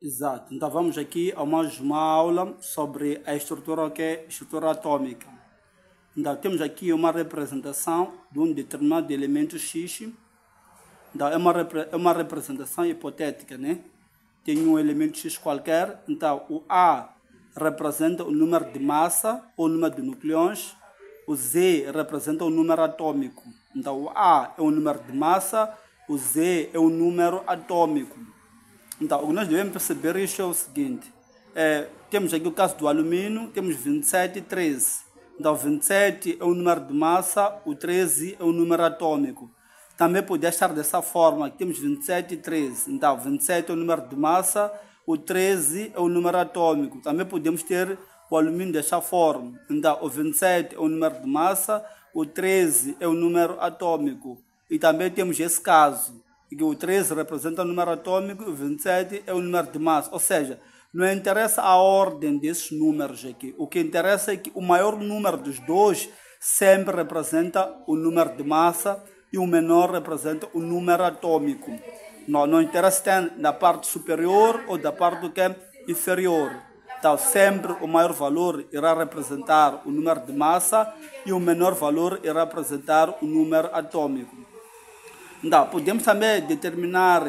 Exato. Então vamos aqui a mais uma aula sobre a estrutura estrutura atômica. Então temos aqui uma representação de um determinado elemento X. Então é uma representação hipotética, né? Tem um elemento X qualquer. Então o A representa o número de massa ou número de nucleões. O Z representa o número atômico. Então o A é o número de massa, o Z é o número atômico. Então, o que nós devemos perceber isto é o seguinte. Temos aqui o caso do alumínio, temos 27 e 13. Então, 27 é o número de massa, o 13 é o número atômico. Também pode estar dessa forma, temos 27 e 13. Então, 27 é o número de massa, o 13 é o número atômico. Também podemos ter o alumínio desta forma. Então, o 27 é o número de massa, o 13 é o número atômico. E também temos esse caso, que o 13 representa o número atômico e o 27 é o número de massa. Ou seja, não interessa a ordem desses números aqui. O que interessa é que o maior número dos dois sempre representa o número de massa e o menor representa o número atômico. Não interessa se tem da parte superior ou da parte do que é inferior. Então, sempre o maior valor irá representar o número de massa e o menor valor irá representar o número atômico. Então, podemos também determinar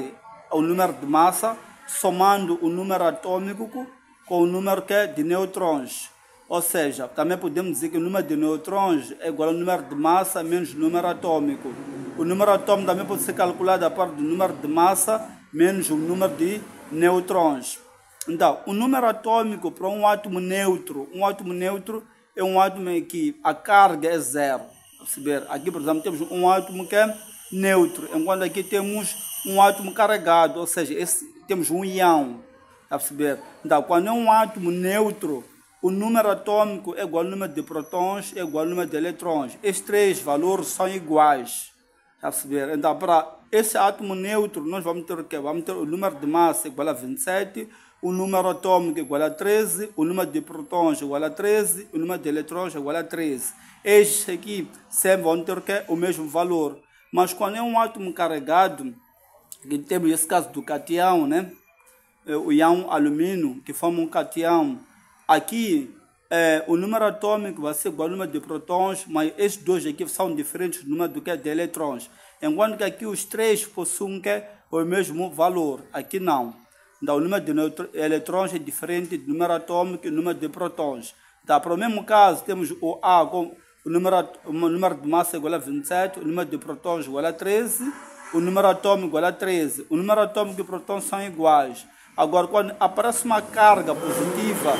o número de massa somando o número atômico com o número de nêutrons. Ou seja, também podemos dizer que o número de nêutrons é igual ao número de massa menos o número atômico. O número atômico também pode ser calculado a partir do número de massa menos o número de nêutrons. Então, o número atômico para um átomo neutro é um átomo em que a carga é zero. Aqui, por exemplo, temos um átomo que é neutro, enquanto aqui temos um átomo carregado, ou seja, temos um íon. Está a perceber? Então, quando é um átomo neutro, o número atômico é igual ao número de prótons, é igual ao número de eletrões. Estes três valores são iguais. Está a perceber? Então, para esse átomo neutro, nós vamos ter o quê? Vamos ter o número de massa igual a 27, o número atômico igual a 13, o número de prótons igual a 13, o número de eletrões igual a 13. Estes aqui sempre vão ter o quê? O mesmo valor. Mas quando é um átomo carregado, que temos esse caso do cátion, né? O íon alumínio, que forma um cátion, aqui o número atômico vai ser igual ao número de prótons, mas esses dois aqui são diferentes do número de eletrões. Enquanto que aqui os três possuem o mesmo valor, aqui não. Então o número de eletrões é diferente do número atômico e do número de prótons. Então, para o mesmo caso, temos o A com o número de massa igual a 27, o número de prótons igual a 13, o número atômico igual a 13. O número atômico e prótons são iguais. Agora, quando aparece uma carga positiva,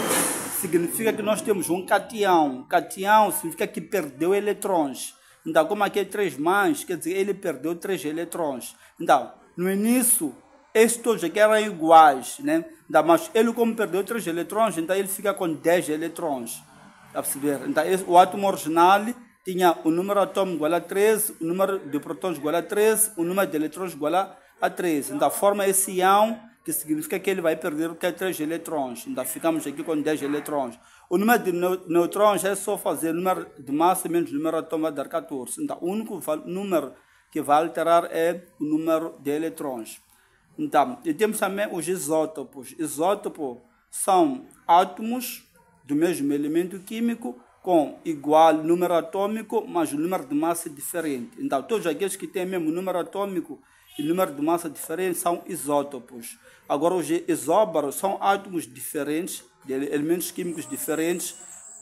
significa que nós temos um cátion. Cátion significa que perdeu eletrões. Então, como aqui é 3 mais, quer dizer, ele perdeu 3 eletrões. Então, no início, estes todos aqui eram iguais, né? Então, mas ele, como perdeu 3 eletrões, então ele fica com 10 eletrões. Está a perceber? Então, o átomo original tinha o número atômico igual a 13, o número de prótons igual a 13, o número de eletrões igual a 13. Então, forma esse íon, que significa que ele vai perder 3 eletrões. Então, ficamos aqui com 10 eletrões. O número de nêutrons é só fazer o número de massa menos o número atômico, vai dar 14. Então, o único número que vai alterar é o número de eletrões. Então, e temos também os isótopos. Isótopos são átomos do mesmo elemento químico com igual número atômico, mas o número de massa é diferente. Então, todos aqueles que têm mesmo número atômico e número de massa diferente são isótopos. Agora, os isóbaros são átomos diferentes, de elementos químicos diferentes,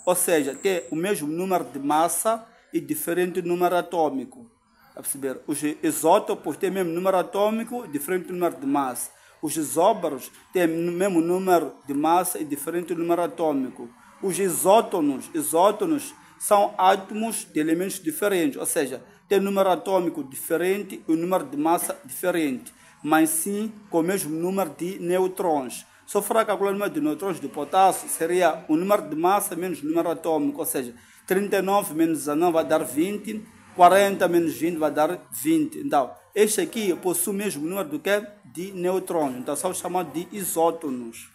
ou seja, têm o mesmo número de massa e diferente número atômico. A perceber? Os isótopos têm o mesmo número atômico e diferente número de massa. Os isóbaros têm o mesmo número de massa e diferente número atômico. Os isótonos são átomos de elementos diferentes, ou seja, tem número atômico diferente e o número de massa diferente, mas sim com o mesmo número de nêutrons. Se eu for calcular o número de nêutrons de potássio, seria o número de massa menos o número atômico, ou seja, 39 menos 19 vai dar 20, 40 menos 20 vai dar 20. Então, este aqui possui o mesmo número de nêutrons, então são chamados de isótonos.